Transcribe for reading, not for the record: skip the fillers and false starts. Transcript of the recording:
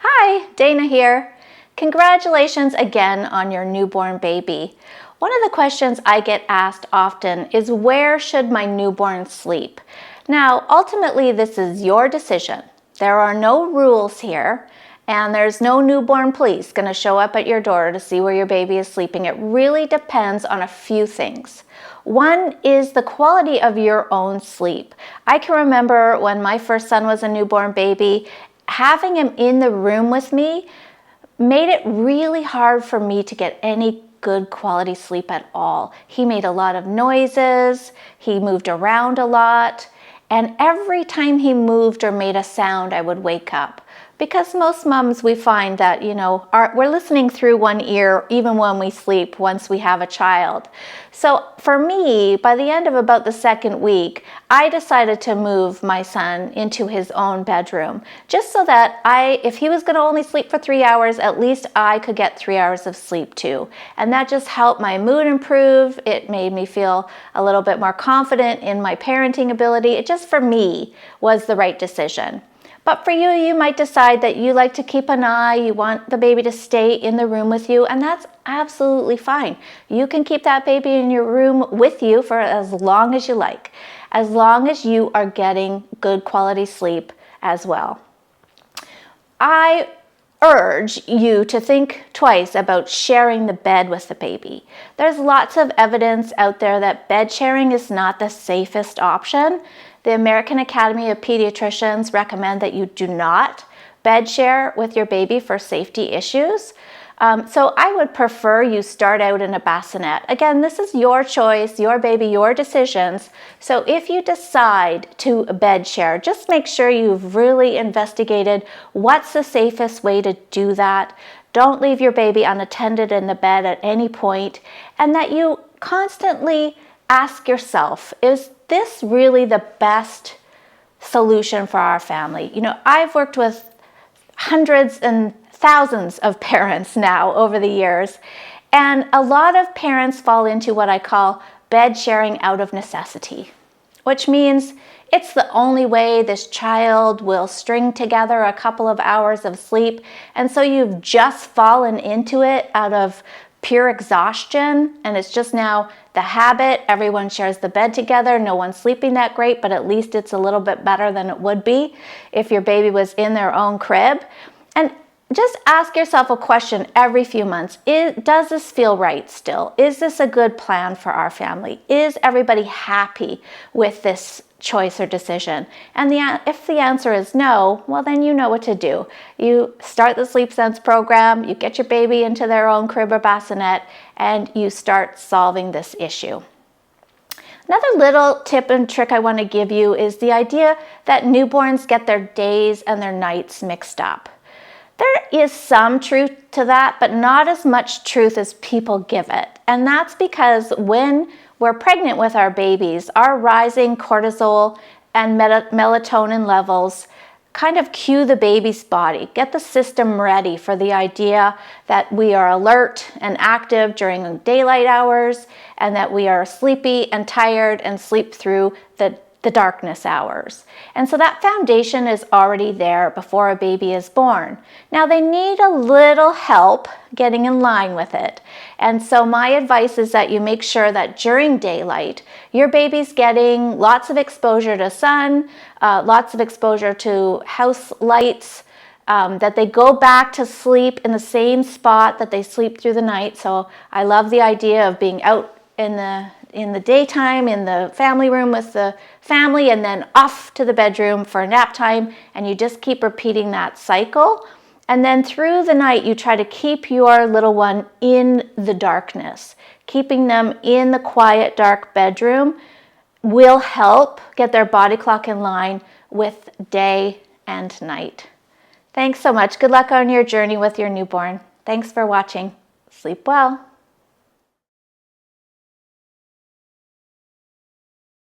Hi, Dana here. Congratulations again on your newborn baby. One of the questions I get asked often is, where should my newborn sleep? Now, ultimately, this is your decision. There are no rules here, and there's no newborn police going to show up at your door to see where your baby is sleeping. It really depends on a few things. One is the quality of your own sleep. I can remember when my first son was a newborn baby, having him in the room with me made it really hard for me to get any good quality sleep at all. He made a lot of noises, he moved around a lot, and every time he moved or made a sound, I would wake up. Because most moms, we find that, we're listening through one ear even when we sleep once we have a child. So for me, by the end of about the second week, I decided to move my son into his own bedroom, just so that if he was going to only sleep for 3 hours, at least I could get 3 hours of sleep too. And that just helped my mood improve. It made me feel a little bit more confident in my parenting ability. It just, for me, was the right decision. But for you, you might decide that you like to keep an eye, you want the baby to stay in the room with you, and that's absolutely fine. You can keep that baby in your room with you for as long as you like, as long as you are getting good quality sleep as well. I urge you to think twice about sharing the bed with the baby. There's lots of evidence out there that bed sharing is not the safest option. The American Academy of Pediatricians recommend that you do not bed share with your baby for safety issues. So I would prefer you start out in a bassinet. Again, this is your choice, your baby, your decisions. So if you decide to bed share, just make sure you've really investigated what's the safest way to do that. Don't leave your baby unattended in the bed at any point, and that you constantly ask yourself, is this really the best solution for our family? I've worked with hundreds and thousands of parents now over the years, and a lot of parents fall into what I call bed sharing out of necessity, which means it's the only way this child will string together a couple of hours of sleep, and so you've just fallen into it out of pure exhaustion, and it's just now the habit. Everyone shares the bed together, no one's sleeping that great, but at least it's a little bit better than it would be if your baby was in their own crib. And just ask yourself a question every few months. Does this feel right still? Is this a good plan for our family? Is everybody happy with this choice or decision? And if the answer is no, well, then you know what to do. You start the Sleep Sense program, you get your baby into their own crib or bassinet, and you start solving this issue. Another little tip and trick I want to give you is the idea that newborns get their days and their nights mixed up. There is some truth to that, but not as much truth as people give it. And that's because when we're pregnant with our babies, our rising cortisol and melatonin levels kind of cue the baby's body, get the system ready for the idea that we are alert and active during daylight hours, and that we are sleepy and tired and sleep through the darkness hours. And so that foundation is already there before a baby is born. Now they need a little help getting in line with it. And so my advice is that you make sure that during daylight, your baby's getting lots of exposure to sun, lots of exposure to house lights, that they go back to sleep in the same spot that they sleep through the night. So I love the idea of being out in the daytime in the family room with the family, and then off to the bedroom for nap time, and you just keep repeating that cycle. And then through the night, you try to keep your little one in the darkness. Keeping them in the quiet, dark bedroom will help get their body clock in line with day and night. Thanks so much. Good luck on your journey with your newborn. Thanks for watching. Sleep well.